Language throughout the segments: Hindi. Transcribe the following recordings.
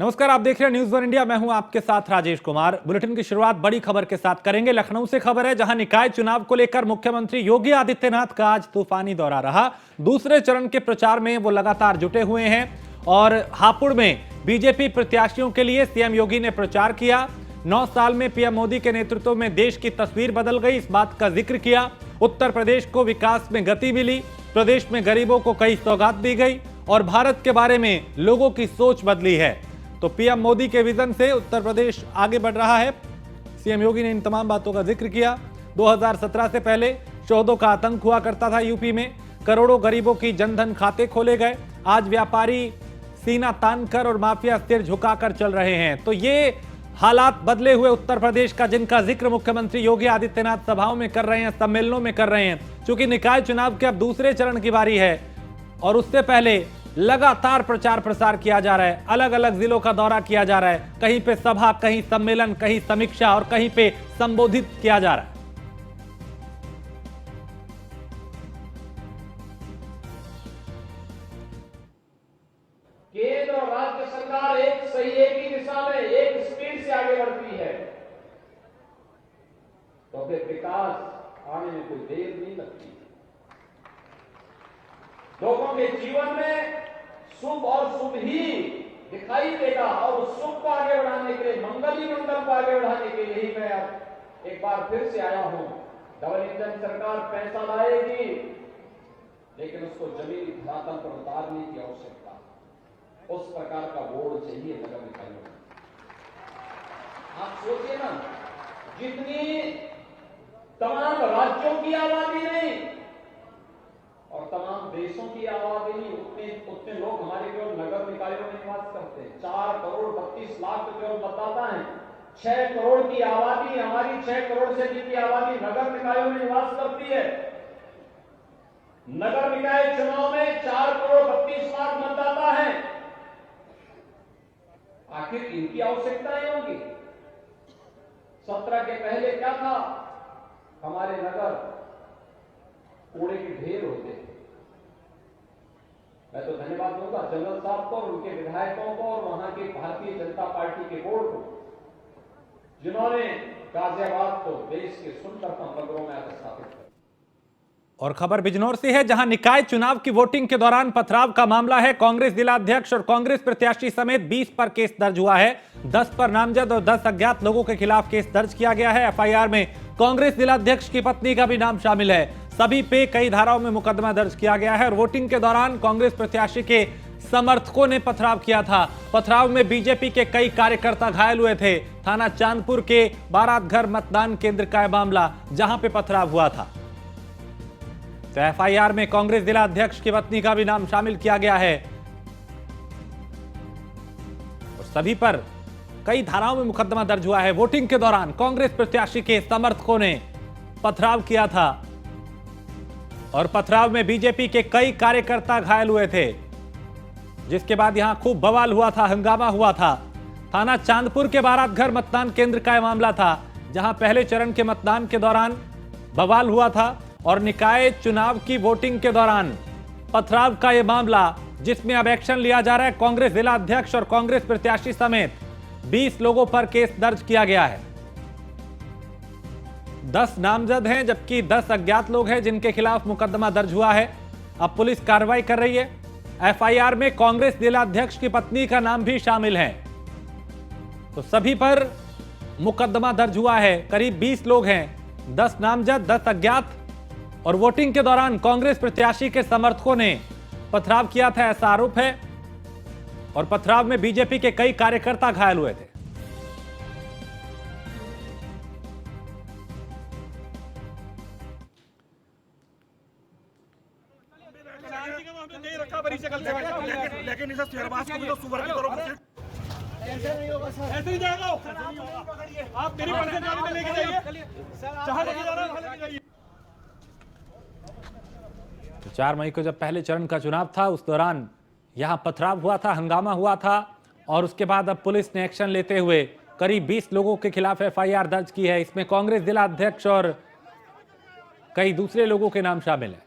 नमस्कार, आप देख रहे हैं न्यूज वन इंडिया। मैं हूं आपके साथ राजेश कुमार। बुलेटिन की शुरुआत बड़ी खबर के साथ करेंगे। लखनऊ से खबर है, जहां निकाय चुनाव को लेकर मुख्यमंत्री योगी आदित्यनाथ का आज तूफानी दौरा रहा। दूसरे चरण के प्रचार में वो लगातार जुटे हुए हैं और हापुड़ में बीजेपी प्रत्याशियों के लिए सीएम योगी ने प्रचार किया। 9 साल में पीएम मोदी के नेतृत्व में देश की तस्वीर बदल गई, इस बात का जिक्र किया। उत्तर प्रदेश को विकास में गति मिली, प्रदेश में गरीबों को कई सौगात दी गई और भारत के बारे में लोगों की सोच बदली है। तो पीएम मोदी के विजन से उत्तर प्रदेश आगे बढ़ रहा है। सीएम योगी ने इन तमाम बातों का जिक्र किया। 2017 से पहले शोधों का आतंक हुआ करता था यूपी में, करोड़ों गरीबों की जनधन खाते खोले गए। आज व्यापारी सीना तानकर और माफिया सिर झुकाकर चल रहे हैं। तो ये हालात बदले हुए उत्तर प्रदेश का, जिनका जिक्र मुख्यमंत्री योगी आदित्यनाथ सभाओं में कर रहे हैं, सम्मेलनों में कर रहे हैं। क्योंकि निकाय चुनाव के अब दूसरे चरण की बारी है और उससे पहले लगातार प्रचार प्रसार किया जा रहा है। अलग अलग जिलों का दौरा किया जा रहा है, कहीं पे सभा, कहीं सम्मेलन, कहीं समीक्षा और कहीं पे संबोधित किया जा रहा है। केंद्र और राज्य सरकार एक ही दिशा में एक स्पीड से आगे बढ़ती है तो फिर विकास आने में कोई देर नहीं लगती। लोगों के जीवन में शुभ और शुभ ही दिखाई देगा और उस शुभ को आगे बढ़ाने के लिए, मंगल ही मंगल को आगे बढ़ाने के लिए ही मैं अब एक बार फिर से आया हूं। डबल इंजन सरकार पैसा लाएगी, लेकिन उसको जमीनी धरातल पर उतारने की आवश्यकता, उस प्रकार का बोर्ड चाहिए नगर निकायों में। आप सोचिए ना, जितनी तमाम राज्यों की आबादी नहीं और तमाम देशों की आबादी नहीं, उतने लोग हमारे केवल नगर निकायों में निवास करते हैं। 4 करोड़ 32 लाख तो केवल मतदाता हैं। 6 करोड़ की आबादी, हमारी 6 करोड़ से अधिक की आबादी नगर निकायों में निवास करती है। नगर निकाय चुनाव में 4 करोड़ 32 लाख मतदाता हैं। आखिर इनकी आवश्यकताएं होंगी। 17 के पहले क्या था? हमारे नगर कूड़े के ढेर होते थे। मैं तो धन्यवाद दूंगा जनरल साहब को और उनके विधायकों को और वहां के भारतीय जनता पार्टी के बोर्ड को, जिन्होंने गाजियाबाद को देश के सुंदरतम नगरों में स्थापित किया। और खबर बिजनौर से है, जहां निकाय चुनाव की वोटिंग के दौरान पथराव का मामला है। कांग्रेस जिलाध्यक्ष और कांग्रेस प्रत्याशी समेत 20 पर केस दर्ज हुआ है। 10 पर नामजद और 10 अज्ञात लोगों के खिलाफ केस दर्ज किया गया है। एफआईआर में कांग्रेस जिलाध्यक्ष की पत्नी का भी नाम शामिल है। सभी पे कई धाराओं में मुकदमा दर्ज किया गया है और वोटिंग के दौरान कांग्रेस प्रत्याशी के समर्थकों ने पथराव किया था। पथराव में बीजेपी के कई कार्यकर्ता घायल हुए थे। थाना चांदपुर के बारात घर मतदान केंद्र का मामला, जहां पे पथराव हुआ था। तो एफआईआर में कांग्रेस जिला अध्यक्ष की पत्नी का भी नाम शामिल किया गया है और सभी पर कई धाराओं में मुकदमा दर्ज हुआ है। वोटिंग के दौरान कांग्रेस प्रत्याशी के समर्थकों ने पथराव किया था और पथराव में बीजेपी के कई कार्यकर्ता घायल हुए थे, जिसके बाद यहां खूब बवाल हुआ था, हंगामा हुआ था। थाना चांदपुर के बारात घर मतदान केंद्र का यह मामला था, जहां पहले चरण के मतदान के दौरान बवाल हुआ था और निकाय चुनाव की वोटिंग के दौरान पथराव का यह मामला, जिसमें अब एक्शन लिया जा रहा है। कांग्रेस जिला अध्यक्ष और कांग्रेस प्रत्याशी समेत 20 लोगों पर केस दर्ज किया गया है। 10 नामजद हैं, जबकि 10 अज्ञात लोग हैं जिनके खिलाफ मुकदमा दर्ज हुआ है। अब पुलिस कार्रवाई कर रही है। एफआईआर में कांग्रेस जिला अध्यक्ष की पत्नी का नाम भी शामिल है। तो सभी पर मुकदमा दर्ज हुआ है। करीब 20 लोग हैं, 10 नामजद, 10 अज्ञात। और वोटिंग के दौरान कांग्रेस प्रत्याशी के समर्थकों ने पथराव किया था, ऐसा आरोप है। और पथराव में बीजेपी के कई कार्यकर्ता घायल हुए थे। लेकिन इसे शहरवास को भी तो सुवर की तरफ ऐसे नहीं होगा सर, ऐसे नहीं जाएगा। आप मेरी पर्सनल गाड़ी में लेके जाइए, जहां लेके जा रहे हैं वहां लेके जाइए। 4 मई को जब पहले चरण का चुनाव था, उस दौरान यहां पथराव हुआ था, हंगामा हुआ था और उसके बाद अब पुलिस ने एक्शन लेते हुए करीब 20 लोगों के खिलाफ एफआईआर दर्ज की है। इसमें कांग्रेस जिला अध्यक्ष और कई दूसरे लोगों के नाम शामिल हैं।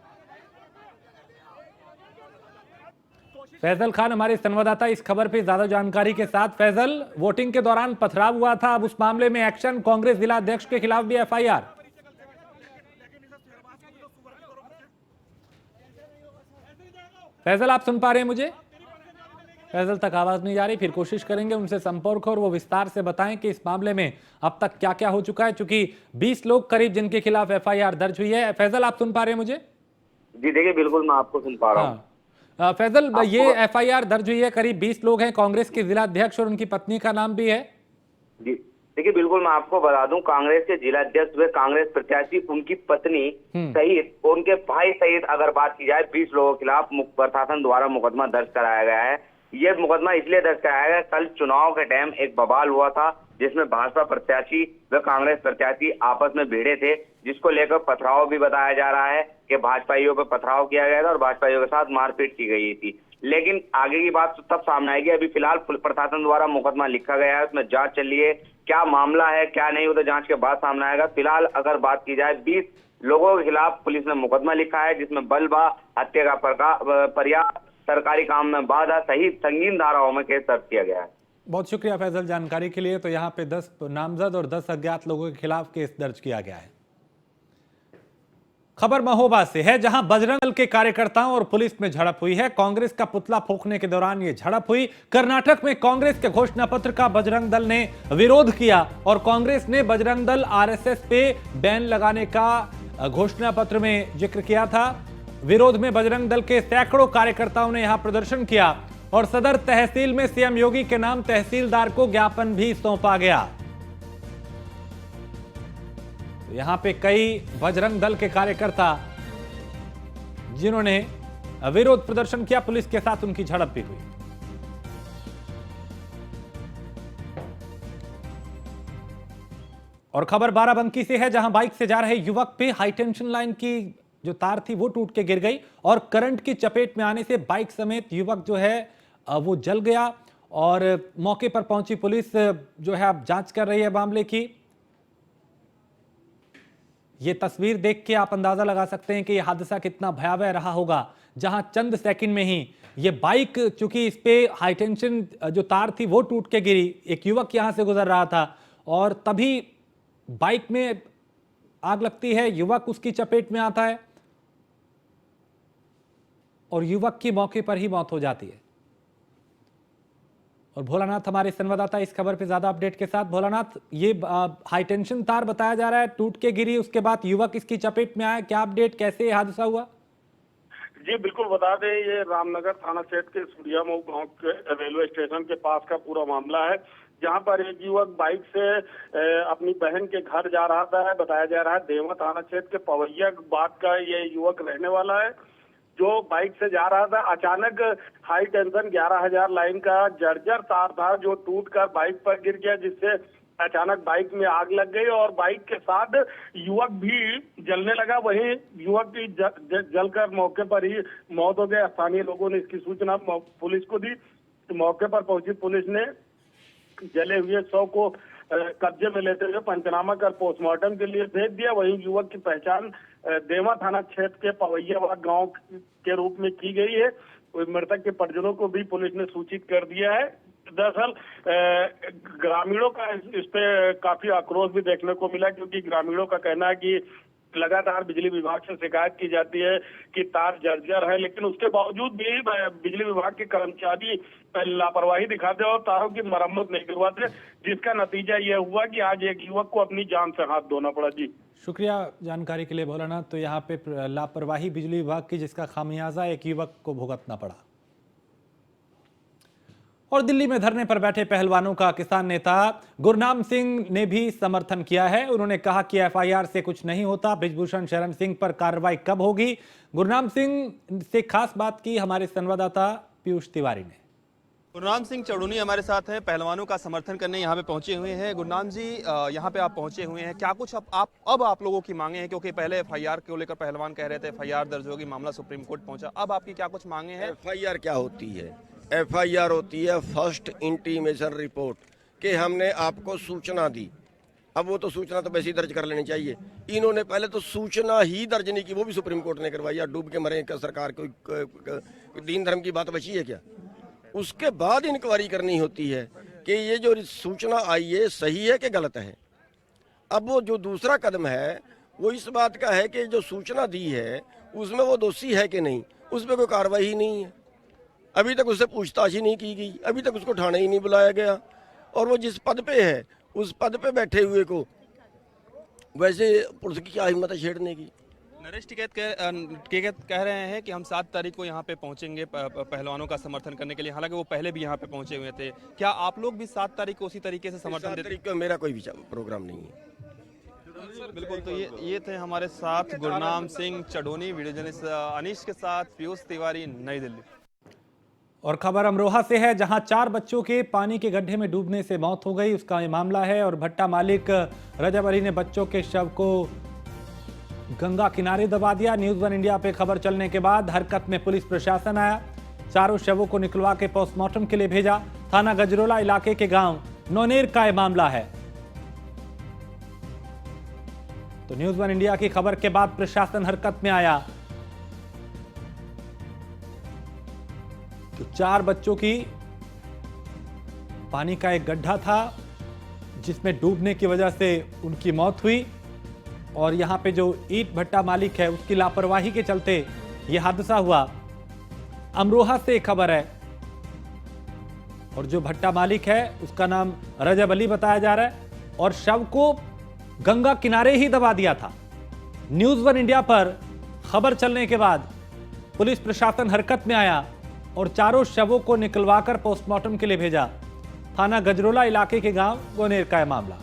फैजल खान हमारे संवाददाता इस खबर पे ज्यादा जानकारी के साथ। फैजल, वोटिंग के दौरान पथराव हुआ था, अब उस मामले में एक्शन, कांग्रेस जिला अध्यक्ष के खिलाफ भी एफआईआर। फैजल, आप सुन पा रहे हैं मुझे? फैजल तक आवाज नहीं जा रही, फिर कोशिश करेंगे उनसे संपर्क हो और वो विस्तार से बताएं कि इस मामले में अब तक क्या क्या हो चुका है, चूंकि 20 लोग करीब जिनके खिलाफ एफआईआर दर्ज हुई है। फैजल, आप सुन पा रहे हैं मुझे? जी देखिए, बिल्कुल मैं आपको सुन पा रहा हूँ। फैजल, ये एफआईआर दर्ज हुई है, करीब 20 लोग हैं, कांग्रेस के जिला अध्यक्ष और उनकी पत्नी का नाम भी है। जी देखिए, बिल्कुल मैं आपको बता दूं, कांग्रेस के जिला अध्यक्ष व कांग्रेस प्रत्याशी, उनकी पत्नी सहित उनके भाई सहित अगर बात की जाए 20 लोगों के खिलाफ प्रशासन द्वारा मुकदमा दर्ज कराया गया है। ये मुकदमा इसलिए दर्ज कराया गया, कल चुनाव के टाइम एक बवाल हुआ था जिसमें भाजपा प्रत्याशी व कांग्रेस प्रत्याशी आपस में भिड़े थे, जिसको लेकर पथराव भी बताया जा रहा है कि भाजपाइयों पर पथराव किया गया था और भाजपाइयों के साथ मारपीट की गई थी। लेकिन आगे की बात तब सामने आएगी। अभी फिलहाल प्रशासन द्वारा मुकदमा लिखा गया है, उसमें जांच चल रही है, क्या मामला है क्या नहीं, वो तो जांच के बाद सामने आएगा। फिलहाल अगर बात की जाए 20 लोगों के खिलाफ पुलिस ने मुकदमा लिखा है, जिसमें बलवा, हत्या का प्रयास, सरकारी काम में बाधा सहित संगीन धाराओं में केस दर्ज किया गया है। बहुत शुक्रिया फैजल जानकारी के लिए। तो यहाँ पे 10 नामजद और 10 अज्ञात लोगों के खिलाफ केस दर्ज किया गया है। खबर महोबा से है, जहां बजरंग दल के कार्यकर्ताओं और पुलिस में झड़प हुई है। कांग्रेस का पुतला फूंकने के दौरान यह झड़प हुई। कर्नाटक में कांग्रेस के घोषणा पत्र का बजरंग दल ने विरोध किया और कांग्रेस ने बजरंग दल आरएसएस पे बैन लगाने का घोषणा पत्र में जिक्र किया था। विरोध में बजरंग दल के सैकड़ों कार्यकर्ताओं ने यहां प्रदर्शन किया और सदर तहसील में सीएम योगी के नाम तहसीलदार को ज्ञापन भी सौंपा गया। यहां पे कई बजरंग दल के कार्यकर्ता जिन्होंने विरोध प्रदर्शन किया, पुलिस के साथ उनकी झड़प भी हुई। और खबर बाराबंकी से है, जहां बाइक से जा रहे युवक पे हाईटेंशन लाइन की जो तार थी वो टूट के गिर गई और करंट की चपेट में आने से बाइक समेत युवक जो है वो जल गया। और मौके पर पहुंची पुलिस जो है अब जांच कर रही है मामले की। ये तस्वीर देख के आप अंदाजा लगा सकते हैं कि यह हादसा कितना भयावह रहा होगा, जहां चंद सेकंड में ही ये बाइक, चूंकि इस पे हाईटेंशन जो तार थी वो टूट के गिरी, एक युवक यहां से गुजर रहा था और तभी बाइक में आग लगती है, युवक उसकी चपेट में आता है और युवक की मौके पर ही मौत हो जाती है। और भोलानाथ हमारे संवाददाता इस खबर पे ज्यादा अपडेट के साथ। भोलानाथ, ये हाईटेंशन तार बताया जा रहा है टूट के गिरी, उसके बाद युवक इसकी चपेट में आया, क्या अपडेट, कैसे हादसा हुआ? जी बिल्कुल बता दें, ये रामनगर थाना क्षेत्र के सूर्यामऊ गांव के रेलवे स्टेशन के पास का पूरा मामला है, जहां पर एक युवक बाइक से अपनी बहन के घर जा रहा था। बताया जा रहा है देवा थाना क्षेत्र के पवैया बाग का ये युवक रहने वाला है, जो बाइक से जा रहा था। अचानक हाई टेंशन 11,000 लाइन का जर्जर तार था जो टूटकर बाइक पर गिर गया, जिससे अचानक बाइक में आग लग गई और बाइक के साथ युवक भी जलने लगा। वहीं युवक की जलकर मौके पर ही मौत हो गई। स्थानीय लोगों ने इसकी सूचना पुलिस को दी। मौके पर पहुंची पुलिस ने जले हुए शव को कब्जे में लेते हुए पंचनामा कर पोस्टमार्टम के लिए भेज दिया। वहीं युवक की पहचान देवा थाना क्षेत्र के पवैयाबाग गांव के रूप में की गई है। मृतक के परिजनों को भी पुलिस ने सूचित कर दिया है। दरअसल ग्रामीणों का इस पे काफी आक्रोश भी देखने को मिला, क्योंकि ग्रामीणों का कहना है कि लगातार बिजली विभाग से शिकायत की जाती है कि तार जर्जर है, लेकिन उसके बावजूद भी बिजली विभाग के कर्मचारी लापरवाही दिखाते और तारों की मरम्मत नहीं करवाते, जिसका नतीजा यह हुआ कि आज एक युवक को अपनी जान से हाथ धोना पड़ा। जी शुक्रिया जानकारी के लिए भोलानाथ। तो यहाँ पे लापरवाही बिजली विभाग की, जिसका खामियाजा एक युवक को भुगतना पड़ा। और दिल्ली में धरने पर बैठे पहलवानों का किसान नेता गुरनाम सिंह ने भी समर्थन किया है। उन्होंने कहा कि एफआईआर से कुछ नहीं होता, बृजभूषण शरण सिंह पर कार्रवाई कब होगी। गुरनाम सिंह से खास बात की हमारे संवाददाता पीयूष तिवारी ने। गुरनाम सिंह चढ़ूनी हमारे साथ हैं, पहलवानों का समर्थन करने यहाँ पे पहुंचे हुए हैं। गुरनाम जी, यहाँ पे आप पहुंचे हुए हैं, क्या कुछ अब आप लोगों की मांगे हैं? क्योंकि पहले एफआईआर को लेकर पहलवान कह रहे थे एफआईआर दर्ज होगी, मामला सुप्रीम कोर्ट पहुंचा, अब आपकी क्या कुछ मांगे हैं? एफआईआर क्या होती है? एफआईआर होती है फर्स्ट इंटीमेशन रिपोर्ट, कि हमने आपको सूचना दी अब वो तो सूचना तो वैसे ही दर्ज कर लेनी चाहिए। इन्होंने पहले तो सूचना ही दर्ज नहीं की, वो भी सुप्रीम कोर्ट ने करवाई। या डूब के मरे क्या सरकार, कोई दीन धर्म की बात बची है क्या? उसके बाद इंक्वायरी करनी होती है कि ये जो सूचना आई है सही है कि गलत है। अब वो जो दूसरा कदम है वो इस बात का है कि जो सूचना दी है उसमें वो दोषी है कि नहीं, उस पर कोई कार्रवाई ही नहीं है। अभी तक उससे पूछताछ ही नहीं की गई, अभी तक उसको थाने ही नहीं बुलाया गया। और वो जिस पद पे है उस पद पे बैठे हुए को वैसे पुलिस की क्या हिम्मत है छेड़ने की। नरेश टिकैत कह रहे हैं कि हम 7 तारीख को यहाँ पे पहुंचेंगे पहलवानों का समर्थन करने के लिए, हालांकि वो पहले भी यहाँ पे पहुंचे हुए थे। क्या आप लोग भी 7 तारीख को उसी तरीके से समर्थन 7 तारीख को मेरा कोई प्रोग्राम नहीं है। बिल्कुल। तो ये थे हमारे साथ गुरनाम सिंह चढ़ोनी, वीडियो जर्नलिस्ट अनीश के साथ पीयूष तिवारी, नई दिल्ली। और खबर अमरोहा से है, जहां 4 बच्चों के पानी के गड्ढे में डूबने से मौत हो गई, उसका ये मामला है। और भट्टा मालिक रजब अली ने बच्चों के शव को गंगा किनारे दबा दिया। न्यूज़ 1 इंडिया पे खबर चलने के बाद हरकत में पुलिस प्रशासन आया। चारों शवों को निकलवा के पोस्टमार्टम के लिए भेजा। थाना गजरोला इलाके के गांव नौनेर का यह मामला है। तो न्यूज़ 1 इंडिया की खबर के बाद प्रशासन हरकत में आया। तो 4 बच्चों की पानी का एक गड्ढा था जिसमें डूबने की वजह से उनकी मौत हुई। और यहां पे जो ईंट भट्टा मालिक है उसकी लापरवाही के चलते यह हादसा हुआ। अमरोहा से खबर है। और जो भट्टा मालिक है उसका नाम रजब अली बताया जा रहा है और शव को गंगा किनारे ही दबा दिया था। न्यूज़ 1 इंडिया पर खबर चलने के बाद पुलिस प्रशासन हरकत में आया और चारों शवों को निकलवाकर पोस्टमार्टम के लिए भेजा। थाना गजरोला इलाके के गांव गोनेर का यह मामला।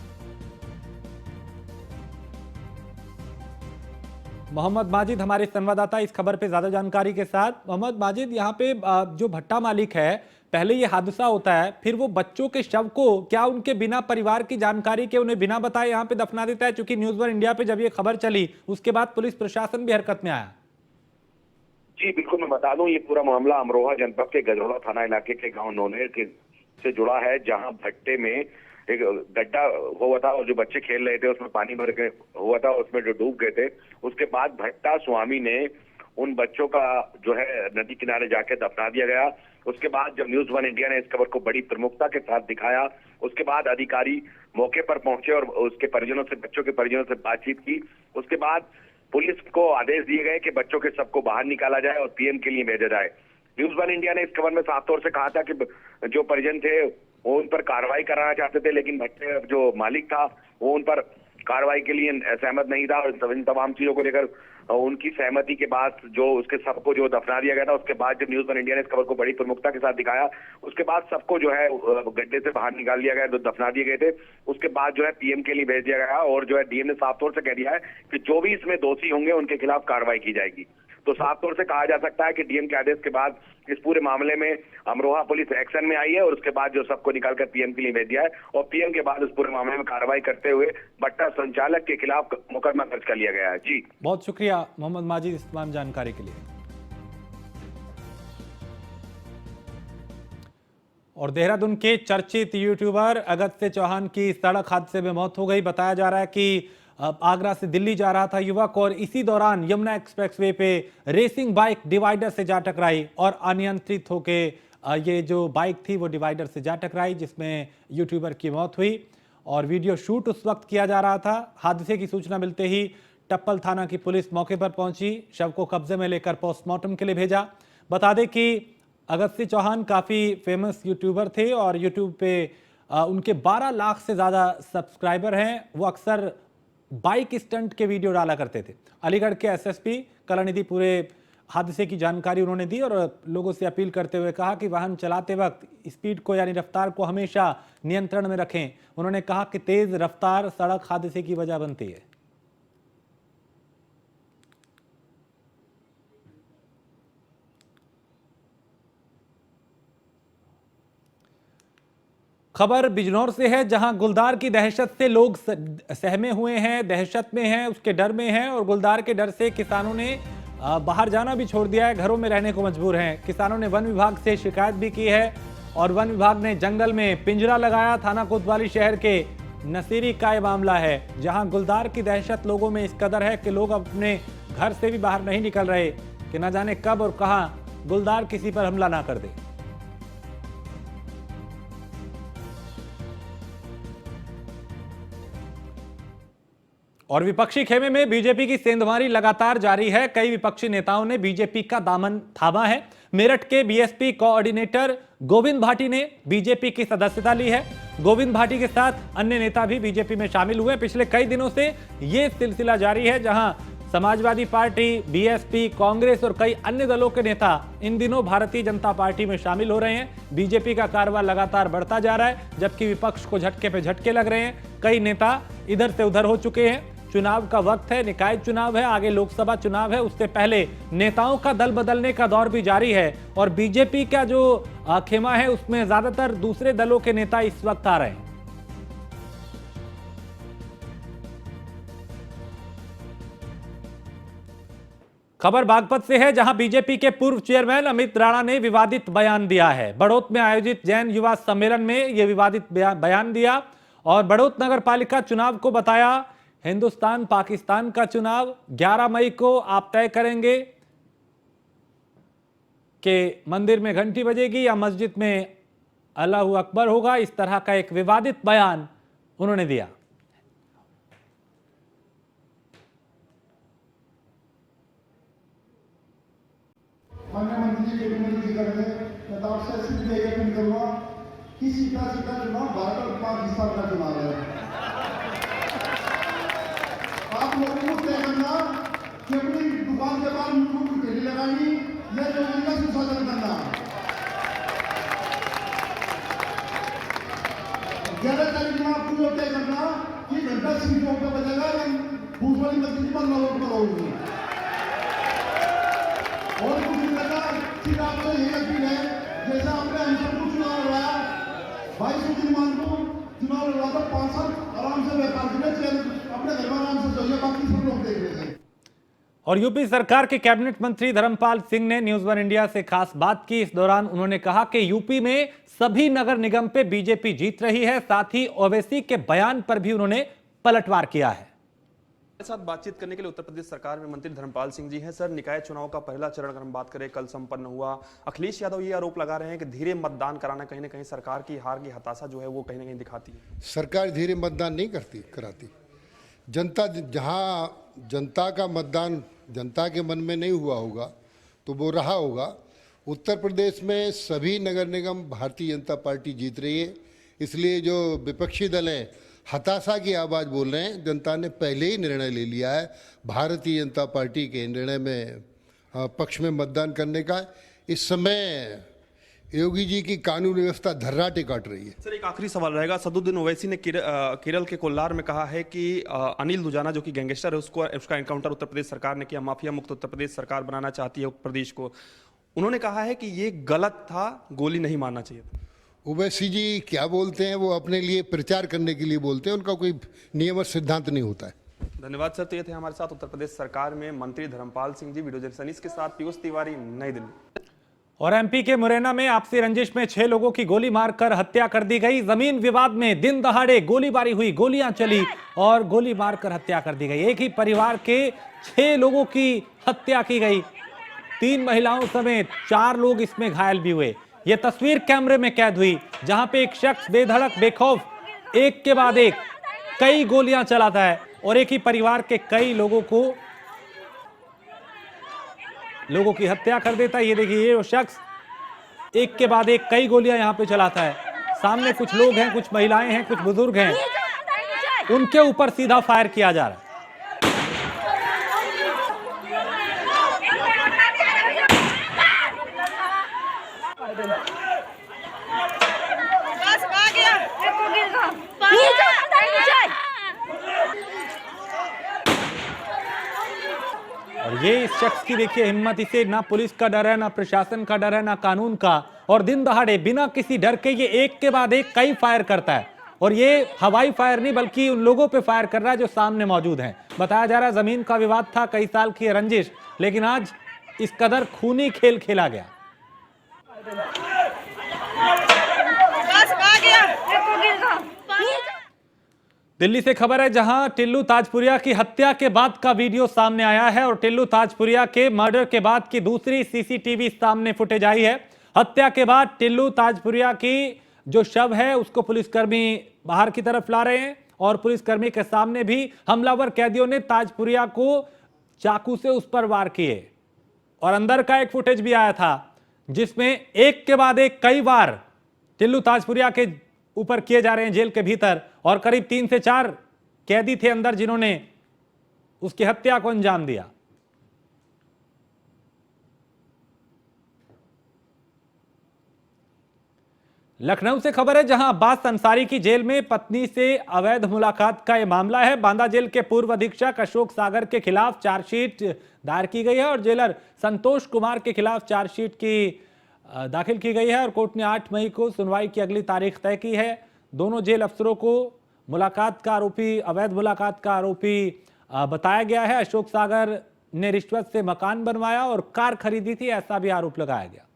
मोहम्मद माजिद हमारे संवाददाता इस खबर पे ज्यादा जानकारी के साथ। मोहम्मद माजिद, यहाँ पे जो भट्टा मालिक है, पहले ये हादसा होता है, फिर वो बच्चों के शव को क्या उनके बिना परिवार की जानकारी के, उन्हें बिना बताए यहाँ पे दफना देता है? क्योंकि न्यूज़ 1 इंडिया पे जब ये खबर चली उसके बाद पुलिस प्रशासन भी हरकत में आया। जी बिल्कुल, मैं बता दूं ये पूरा मामला अमरोहा जनपद के गजरोला थाना इलाके के गांव नौनेर के से जुड़ा है, जहां भट्टे में एक गड्ढा हुआ था और जो बच्चे खेल रहे थे उसमें पानी भर के हुआ था, उसमें जो डूब गए थे। उसके बाद भट्टा स्वामी ने उन बच्चों का जो है नदी किनारे जाके दफना दिया गया। उसके बाद जब न्यूज़ 1 इंडिया ने इस खबर को बड़ी प्रमुखता के साथ दिखाया, उसके बाद अधिकारी मौके पर पहुंचे और उसके परिजनों से, बच्चों के परिजनों से बातचीत की। उसके बाद पुलिस को आदेश दिए गए कि बच्चों के सबको बाहर निकाला जाए और पीएम के लिए भेजा जाए। न्यूज़ 1 इंडिया ने इस खबर में साफ तौर से कहा था कि जो परिजन थे वो उन पर कार्रवाई कराना चाहते थे, लेकिन भट्टे जो मालिक था वो उन पर कार्रवाई के लिए सहमत नहीं था। और इन तमाम चीजों को लेकर उनकी सहमति के बाद जो उसके सबको जो दफना दिया गया था, उसके बाद जब न्यूज़ 1 इंडिया ने इस खबर को बड़ी प्रमुखता के साथ दिखाया, उसके बाद सबको जो है गड्ढे से बाहर निकाल दिया गया, जो दफना दिए गए थे। उसके बाद जो है पीएम के लिए भेज दिया गया और जो है डीएम ने साफ तौर से कह दिया है कि जो भी इसमें दोषी होंगे उनके खिलाफ कार्रवाई की जाएगी। तो साफ तौर से कहा जा सकता है कि डीएम के आदेश के बाद इस पूरे मामले में अमरोहा पुलिस एक्शन में आई है और उसके बाद जो सबको निकालकर पीएम के लिए भेज दिया है और पीएम के बाद इस पूरे मामले में कार्रवाई करते हुए भट्टा संचालक के खिलाफ मुकदमा दर्ज कर लिया गया है। जी बहुत शुक्रिया मोहम्मद माजिद इस तमाम जानकारी के लिए। और देहरादून के चर्चित यूट्यूबर अगस्त्य चौहान की सड़क हादसे में मौत हो गई। बताया जा रहा है कि आगरा से दिल्ली जा रहा था युवक और इसी दौरान यमुना एक्सप्रेसवे पे रेसिंग बाइक डिवाइडर से जा टकराई और अनियंत्रित होके ये जो बाइक थी वो डिवाइडर से जा टकराई, जिसमें यूट्यूबर की मौत हुई। और वीडियो शूट उस वक्त किया जा रहा था। हादसे की सूचना मिलते ही टप्पल थाना की पुलिस मौके पर पहुंची, शव को कब्जे में लेकर पोस्टमार्टम के लिए भेजा। बता दें कि अगस्त्य चौहान काफ़ी फेमस यूट्यूबर थे और यूट्यूब पे उनके 12 लाख से ज़्यादा सब्सक्राइबर हैं। वो अक्सर बाइक स्टंट के वीडियो डाला करते थे। अलीगढ़ के एसएसपी कलानिधि पूरे हादसे की जानकारी उन्होंने दी और लोगों से अपील करते हुए कहा कि वाहन चलाते वक्त स्पीड को यानी रफ्तार को हमेशा नियंत्रण में रखें। उन्होंने कहा कि तेज रफ्तार सड़क हादसे की वजह बनती है। खबर बिजनौर से है, जहां गुलदार की दहशत से लोग सहमे हुए हैं, दहशत में हैं, उसके डर में हैं और गुलदार के डर से किसानों ने बाहर जाना भी छोड़ दिया है, घरों में रहने को मजबूर हैं। किसानों ने वन विभाग से शिकायत भी की है और वन विभाग ने जंगल में पिंजरा लगाया। थाना कोतवाली शहर के नसीरी का ये मामला है, जहां गुलदार की दहशत लोगों में इस कदर है कि लोग अपने घर से भी बाहर नहीं निकल रहे कि न जाने कब और कहां गुलदार किसी पर हमला ना कर दे। और विपक्षी खेमे में बीजेपी की सेंधमारी लगातार जारी है। कई विपक्षी नेताओं ने बीजेपी का दामन थामा है। मेरठ के बीएसपी कोऑर्डिनेटर गोविंद भाटी ने बीजेपी की सदस्यता ली है। गोविंद भाटी के साथ अन्य नेता भी बीजेपी में शामिल हुए। पिछले कई दिनों से यह सिलसिला जारी है, जहां समाजवादी पार्टी, बीएसपी, कांग्रेस और कई अन्य दलों के नेता इन दिनों भारतीय जनता पार्टी में शामिल हो रहे हैं। बीजेपी का कारवां लगातार बढ़ता जा रहा है, जबकि विपक्ष को झटके पे झटके लग रहे हैं। कई नेता इधर से उधर हो चुके हैं। चुनाव का वक्त है, निकाय चुनाव है, आगे लोकसभा चुनाव है, उससे पहले नेताओं का दल बदलने का दौर भी जारी है। और बीजेपी का जो खेमा है उसमें ज्यादातर दूसरे दलों के नेता इस वक्त आ रहे हैं। खबर बागपत से है, जहां बीजेपी के पूर्व चेयरमैन अमित राणा ने विवादित बयान दिया है। बड़ौत में आयोजित जैन युवा सम्मेलन में यह विवादित बयान दिया और बड़ौत नगर पालिका चुनाव को बताया हिंदुस्तान पाकिस्तान का चुनाव। 11 मई को आप तय करेंगे कि मंदिर में घंटी बजेगी या मस्जिद में अल्लाहू अकबर होगा। इस तरह का एक विवादित बयान उन्होंने दिया। माननीय मंत्री जी कैबिनेट जी कर रहे हैं, मैं तो आपसे सिर्फ ये अपील करूंगा कि सीधा सीधा चुनाव भारत और पाकिस्तान का चुनाव है। आप लोगों को तय करना कि अपनी दुकान के बाहर मुंह की ढेरी लगानी या लोगों का सुशासन करना। 11 तारीख में आपको लोग तय करना कि घंटा सीटों पर बजेगा या बूथ वाली मस्जिद पर नोट पर होगी। और कुछ नहीं करना, सिर्फ आपसे यही अपील है, जैसा आपने हम सबको चुनाव लड़ाया, 22 दिन मान को चुनाव लड़ा था, 5 साल आराम से व्यापार अपने घर में आराम से सोइए, बाकी सब लोग देख रहे थे। और यूपी सरकार के कैबिनेट मंत्री धर्मपाल सिंह ने न्यूज वन इंडिया से खास बात की। इस दौरान उन्होंने कहा कि यूपी में सभी नगर निगम पे बीजेपी जीत रही है। साथ ही ओवैसी के बयान पर भी उन्होंने पलटवार किया है। हमारे साथ बातचीत करने के लिए उत्तर प्रदेश सरकार में मंत्री धर्मपाल सिंह जी हैं। सर, निकाय चुनाव का पहला चरण अगर हम बात करें कल संपन्न हुआ। अखिलेश यादव ये आरोप लगा रहे हैं कि धीरे मतदान कराना कहीं ना कहीं सरकार की हार की हताशा जो है वो कहीं ना कहीं दिखाती है। सरकार धीरे मतदान नहीं कराती। जनता जहां जनता का मतदान जनता के मन में नहीं हुआ होगा तो वो रहा होगा। उत्तर प्रदेश में सभी नगर निगम भारतीय जनता पार्टी जीत रही है। इसलिए जो विपक्षी दल हैं हताशा की आवाज़ बोल रहे हैं। जनता ने पहले ही निर्णय ले लिया है भारतीय जनता पार्टी के निर्णय में पक्ष में मतदान करने का। इस समय योगी जी की कानून व्यवस्था धर्राटे काट रही है। सर, एक आखिरी सवाल रहेगा। सदुद्दीन ओवैसी ने केरल के कोल्लार में कहा है कि अनिल दुजाना जो कि गैंगस्टर है उसका एनकाउंटर उत्तर प्रदेश सरकार ने किया। माफिया मुक्त उत्तर प्रदेश सरकार बनाना चाहती है उत्तर प्रदेश को। उन्होंने कहा है कि ये गलत था, गोली नहीं मारना चाहिए था। ओवैसी जी क्या बोलते हैं वो अपने लिए प्रचार करने के लिए बोलते हैं, उनका कोई नियम और सिद्धांत नहीं होता है। धन्यवाद सर। तो ये थे हमारे साथ उत्तर प्रदेश सरकार में मंत्री धर्मपाल सिंह जी। वीडियो जर्नलिस्ट अनीस के साथ पीयूष तिवारी, नई दिल्ली। और एमपी के मुरैना में आपसी रंजिश में 6 लोगों की गोली मारकर हत्या कर दी गई। जमीन विवाद में दिन दहाड़े गोलीबारी हुई, गोलियां चली और गोली मारकर हत्या कर दी गई। एक ही परिवार के 6 लोगों की हत्या की गई। 3 महिलाओं समेत 4 लोग इसमें घायल भी हुए। यह तस्वीर कैमरे में कैद हुई, जहां पे एक शख्स बेधड़क बेखौफ एक के बाद एक कई गोलियां चलाता है और एक ही परिवार के कई लोगों की हत्या कर देता है। ये देखिए, ये वो शख्स एक के बाद एक कई गोलियां यहां पे चलाता है। सामने कुछ लोग हैं, कुछ महिलाएं हैं, कुछ बुजुर्ग हैं, उनके ऊपर सीधा फायर किया जा रहा है। और ये इस शख्स की देखिए हिम्मत, इसे ना पुलिस का डर है, ना प्रशासन का डर है, ना कानून का। और दिन दहाड़े बिना किसी डर के ये एक के बाद एक कई फायर करता है। और ये हवाई फायर नहीं बल्कि उन लोगों पे फायर कर रहा है जो सामने मौजूद हैं। बताया जा रहा है जमीन का विवाद था, कई साल की रंजिश, लेकिन आज इस कदर खूनी खेल खेला गया। दिल्ली से खबर है, जहां टिल्लू ताजपुरिया की हत्या के बाद का वीडियो सामने आया है और टिल्लू ताजपुरिया के मर्डर के बाद की दूसरी सीसीटीवी सामने फुटेज आई है। हत्या के बाद टिल्लू ताजपुरिया की जो शव है उसको पुलिसकर्मी बाहर की तरफ ला रहे हैं और पुलिसकर्मी के सामने भी हमलावर कैदियों ने ताजपुरिया को चाकू से उस पर वार किए। और अंदर का एक फुटेज भी आया था जिसमें एक के बाद एक कई बार टिल्लू ताजपुरिया के ऊपर किए जा रहे हैं जेल के भीतर, और करीब 3 से 4 कैदी थे अंदर जिन्होंने उसकी हत्या को अंजाम दिया। लखनऊ से खबर है, जहां अब्बास अंसारी की जेल में पत्नी से अवैध मुलाकात का यह मामला है। बांदा जेल के पूर्व अधीक्षक अशोक सागर के खिलाफ चार्जशीट दायर की गई है और जेलर संतोष कुमार के खिलाफ चार्जशीट की दाखिल की गई है और कोर्ट ने 8 मई को सुनवाई की अगली तारीख तय की है। दोनों जेल अफसरों को मुलाकात का आरोपी, अवैध मुलाकात का आरोपी बताया गया है। अशोक सागर ने रिश्वत से मकान बनवाया और कार खरीदी थी, ऐसा भी आरोप लगाया गया।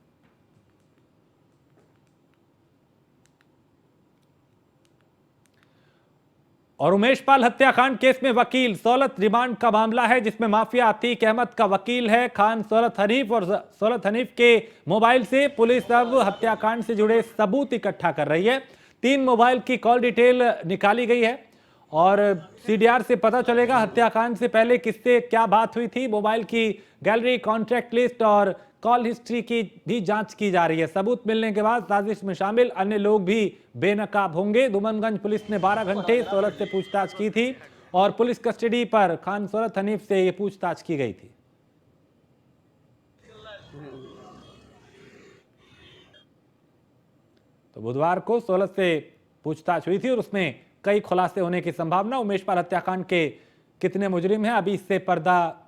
और उमेश पाल हत्याकांड केस में वकील सौलत रिमांड का मामला है, जिसमें माफिया अतीक अहमद का वकील है खान सौलत हनीफ, और सौलत हनीफ के मोबाइल से पुलिस अब हत्याकांड से जुड़े सबूत इकट्ठा कर रही है। 3 मोबाइल की कॉल डिटेल निकाली गई है और सीडीआर से पता चलेगा हत्याकांड से पहले किससे क्या बात हुई थी। मोबाइल की गैलरी, कॉन्ट्रैक्ट लिस्ट और कॉल हिस्ट्री की भी जांच की जा रही है। सबूत मिलने के बाद साजिश में शामिल अन्य लोग भी बेनकाब होंगे। दुमनगंज पुलिस ने 12 घंटे सौलत से पूछताछ की थी और पुलिस कस्टडी पर खान सौलत हनीफ से यह पूछताछ की गई थी। तो बुधवार को सौलत से पूछताछ हुई थी और उसमें कई खुलासे होने की संभावना। उमेश पाल हत्याकांड के कितने मुजरिम हैं, अभी इससे पर्दा,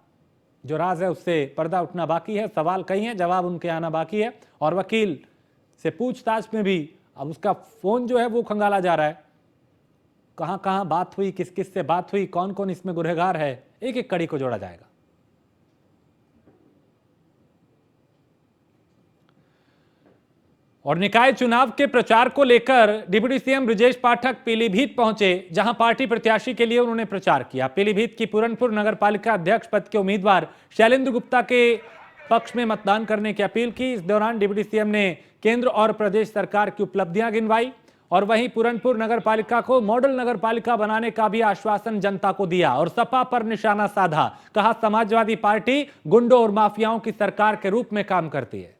जो राज है उससे पर्दा उठना बाकी है। सवाल कई हैं, जवाब उनके आना बाकी है। और वकील से पूछताछ में भी अब उसका फोन जो है वो खंगाला जा रहा है। कहां कहां बात हुई, किस किस से बात हुई, कौन कौन इसमें गुनहगार है, एक एक कड़ी को जोड़ा जाएगा। और निकाय चुनाव के प्रचार को लेकर डिप्टी सीएम ब्रजेश पाठक पीलीभीत पहुंचे, जहां पार्टी प्रत्याशी के लिए उन्होंने प्रचार किया। पीलीभीत की पूरनपुर नगरपालिका अध्यक्ष पद के उम्मीदवार शैलेंद्र गुप्ता के पक्ष में मतदान करने की अपील की। इस दौरान डिप्टी सीएम ने केंद्र और प्रदेश सरकार की उपलब्धियां गिनवाई और वहीं पूरनपुर नगरपालिका को मॉडल नगरपालिका बनाने का भी आश्वासन जनता को दिया और सपा पर निशाना साधा। कहा, समाजवादी पार्टी गुंडों और माफियाओं की सरकार के रूप में काम करती है।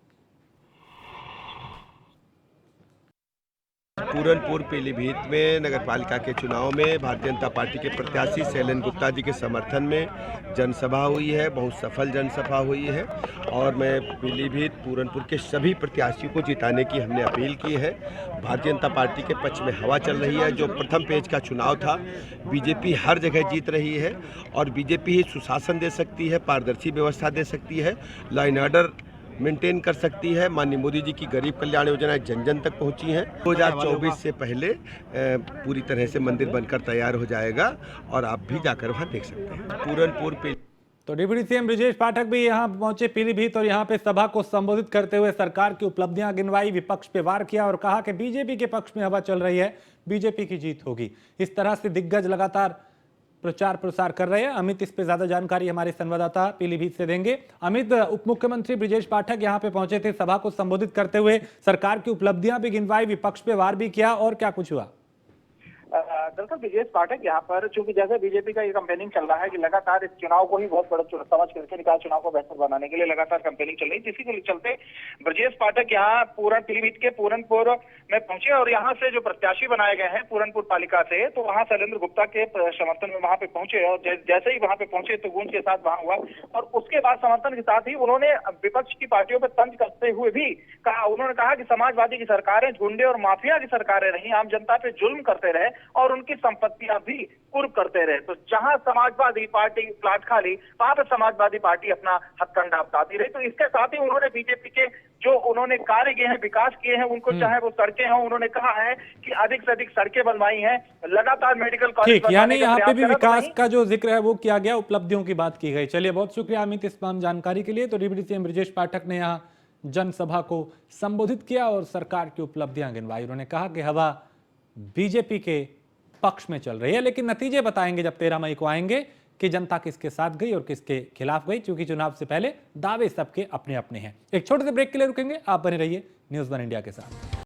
पूरनपुर पीलीभीत में नगरपालिका के चुनाव में भारतीय जनता पार्टी के प्रत्याशी शैलेंद्र गुप्ता जी के समर्थन में जनसभा हुई है, बहुत सफल जनसभा हुई है और मैं पीलीभीत पूरनपुर के सभी प्रत्याशियों को जिताने की हमने अपील की है। भारतीय जनता पार्टी के पक्ष में हवा चल रही है। जो प्रथम पेज का चुनाव था, बीजेपी हर जगह जीत रही है और बीजेपी ही सुशासन दे सकती है, पारदर्शी व्यवस्था दे सकती है, लॉ एंड ऑर्डर मेंटेन कर सकती है। माननीय मोदी जी की गरीब कल्याण योजनाएं जन जन तक पहुंची हैं। 2024 से पहले पूरी तरह से मंदिर बनकर तैयार हो जाएगा और आप भी जाकर वहां देख सकते हैं। पूरनपुर पे तो डिप्टी सीएम ब्रजेश पाठक भी यहां पहुंचे पीलीभीत और यहां पे सभा को संबोधित करते हुए सरकार की उपलब्धियां गिनवाई, विपक्ष पे वार किया और कहा कि बीजेपी के पक्ष में हवा चल रही है, बीजेपी की जीत होगी। इस तरह से दिग्गज लगातार प्रचार प्रसार कर रहे हैं। अमित इस पे ज्यादा जानकारी हमारे संवाददाता पीलीभीत से देंगे। अमित, उप मुख्यमंत्री ब्रजेश पाठक यहां पे पहुंचे थे, सभा को संबोधित करते हुए सरकार की उपलब्धियां भी गिनवाई, विपक्ष पे वार भी किया, और क्या कुछ हुआ? दरअसल ब्रजेश पाठक यहाँ पर, चूंकि जैसे बीजेपी का ये कैंपेनिंग चल रहा है कि लगातार इस चुनाव को ही बहुत बड़ा समझ करके निकाय चुनाव को बेहतर बनाने के लिए लगातार कैंपेनिंग चल रही है, जिसके चलते ब्रजेश पाठक यहाँ पीलीभीत के पूरनपुर में पहुंचे और यहाँ से जो प्रत्याशी बनाए गए हैं पूरनपुर पालिका से, तो वहाँ शैलेंद्र गुप्ता के समर्थन में वहाँ पे पहुंचे और जैसे ही वहाँ पे पहुंचे तो गूंज के साथ वहाँ हुआ और उसके बाद समर्थन के साथ ही उन्होंने विपक्ष की पार्टियों पर तंज करते हुए भी कहा, उन्होंने कहा कि समाजवादी की सरकारें गुंडे और माफिया की सरकारें रही, आम जनता पे जुल्म करते रहे और उनकी संपत्तियां भी कुर्क करते रहे। तो जहां समाजवादी पार्टी प्लाट खाली, वहां पर समाजवादी पार्टी अपना हथकंडा बताती रही। तो इसके साथ ही उन्होंने बीजेपी के जो उन्होंने कार्य किए हैं, विकास किए हैं, उनको चाहे वो सड़कें हों, उन्होंने कहा है कि अधिक से अधिक सड़कें बनवाई हैं, लगातार मेडिकल कॉलेज, यानी यहाँ पे भी विकास का जो जिक्र है वो किया गया, उपलब्धियों की बात की गई। चलिए, बहुत शुक्रिया अमित इस तमाम जानकारी के लिए। तो डिप्टी सीएम ब्रजेश पाठक ने यहाँ जनसभा को संबोधित किया और सरकार की उपलब्धियां गिनवाई। उन्होंने कहा कि हवा बीजेपी के पक्ष में चल रही है। लेकिन नतीजे बताएंगे जब 13 मई को आएंगे कि जनता किसके साथ गई और किसके खिलाफ गई, क्योंकि चुनाव से पहले दावे सबके अपने अपने हैं। एक छोटे से ब्रेक के लिए रुकेंगे, आप बने रहिए न्यूज़ वन इंडिया के साथ।